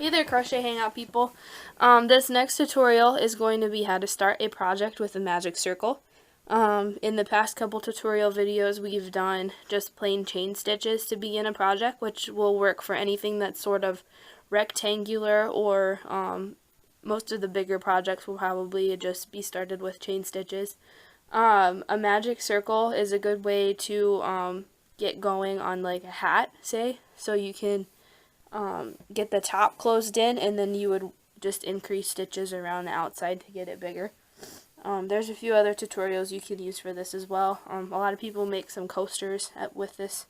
Hey there, Crochet Hangout people. This next tutorial is going to be how to start a project with a magic circle. In the past couple tutorial videos, we've done just plain chain stitches to begin a project, which will work for anything that's sort of rectangular, or most of the bigger projects will probably just be started with chain stitches. A magic circle is a good way to get going on like a hat, say, so you can get the top closed in, and then you would just increase stitches around the outside to get it bigger. There's a few other tutorials you can use for this as well. A lot of people make some coasters with this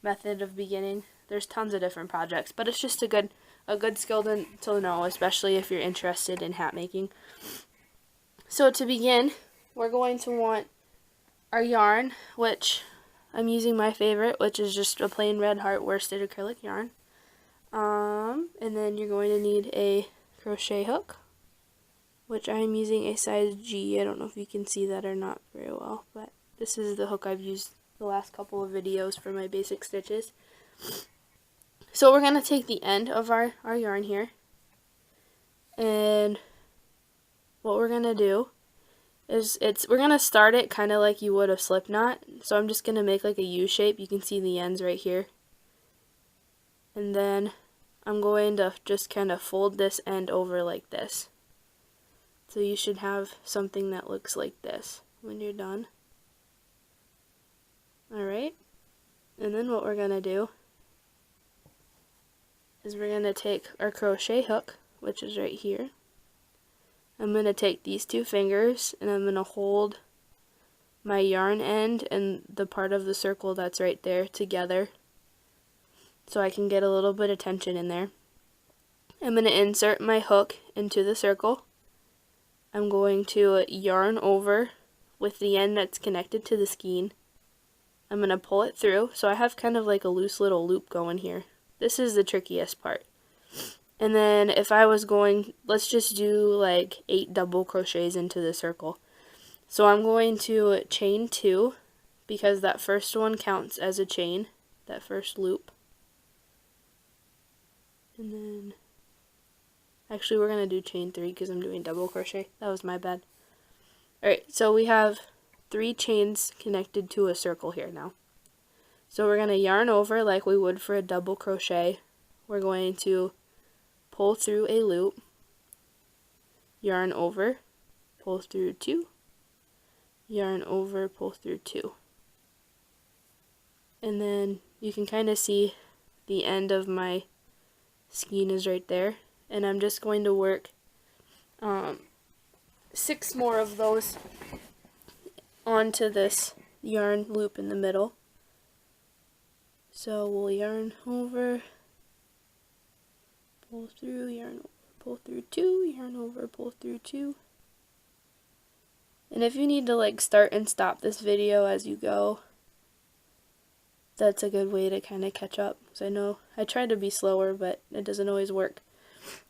method of beginning. There's tons of different projects, but it's just a good skill to know, especially if you're interested in hat making. So to begin, we're going to want our yarn, which I'm using my favorite, which is just a plain red heart worsted acrylic yarn. And then you're going to need a crochet hook, which I'm using a size G. I don't know if you can see that or not very well, but this is the hook I've used the last couple of videos for my basic stitches. So we're going to take the end of our yarn here, and what we're going to do is we're going to start it kind of like you would a slip knot. So I'm just going to make like a U shape. You can see the ends right here. And then I'm going to just kind of fold this end over like this. So you should have something that looks like this when you're done. Alright, and then what we're going to do is we're going to take our crochet hook, which is right here. I'm going to take these two fingers and I'm going to hold my yarn end and the part of the circle that's right there together, so I can get a little bit of tension in there. I'm going to insert my hook into the circle. I'm going to yarn over with the end that's connected to the skein. I'm going to pull it through, so I have kind of like a loose little loop going here. This is the trickiest part. And then if I was going, let's just do like 8 double crochets into the circle. So I'm going to chain 2, because that first one counts as a chain, that first loop. And then, actually we're going to do chain 3 because I'm doing double crochet. That was my bad. Alright, so we have 3 chains connected to a circle here now. So we're going to yarn over like we would for a double crochet. We're going to pull through a loop, yarn over, pull through 2, yarn over, pull through 2. And then you can kind of see the end of my skein is right there, and I'm just going to work 6 more of those onto this yarn loop in the middle. So we'll yarn over, pull through, yarn over, pull through 2, yarn over, pull through 2. And if you need to like start and stop this video as you go, that's a good way to kind of catch up. So I know I try to be slower, but it doesn't always work.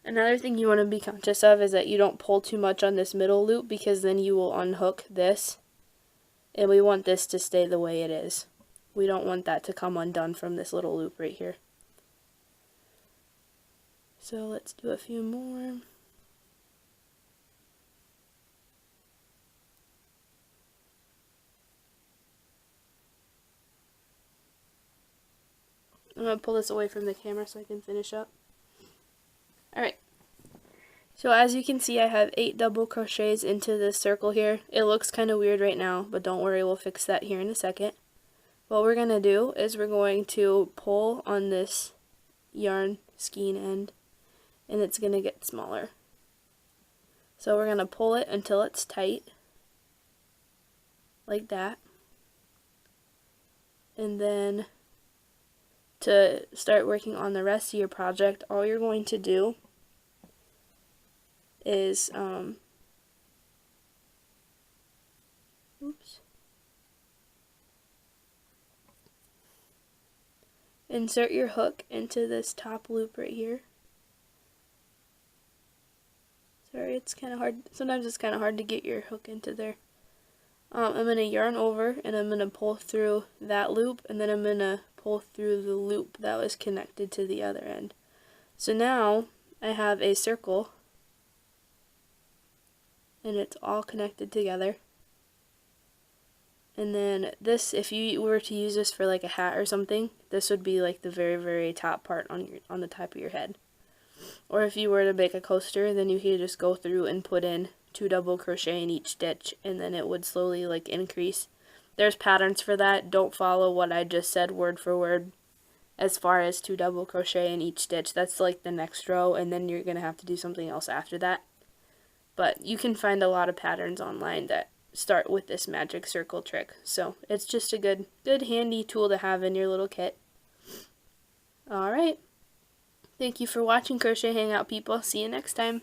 Another thing you want to be conscious of is that you don't pull too much on this middle loop, because then you will unhook this, and we want this to stay the way it is. We don't want that to come undone from this little loop right here. So let's do a few more. I'm going to pull this away from the camera so I can finish up. Alright, so as you can see, I have 8 double crochets into this circle here. It looks kind of weird right now, but don't worry, we'll fix that here in a second. What we're going to do is we're going to pull on this yarn skein end, and it's going to get smaller. So we're going to pull it until it's tight, like that. And then to start working on the rest of your project, all you're going to do is insert your hook into this top loop right here. Sorry, it's kind of hard. Sometimes it's kind of hard to get your hook into there. I'm going to yarn over, and I'm going to pull through that loop, and then I'm going to pull through the loop that was connected to the other end. So now I have a circle, and it's all connected together. And then this, if you were to use this for like a hat or something, this would be like the very, very top part on the top of your head. Or if you were to make a coaster, then you could just go through and put in 2 double crochet in each stitch, and then it would slowly like increase. There's patterns for that. Don't follow what I just said word for word as far as 2 double crochet in each stitch. That's like the next row, and then you're going to have to do something else after that. But you can find a lot of patterns online that start with this magic circle trick. So it's just a good handy tool to have in your little kit. Alright. Thank you for watching Crochet Hangout, people. See you next time.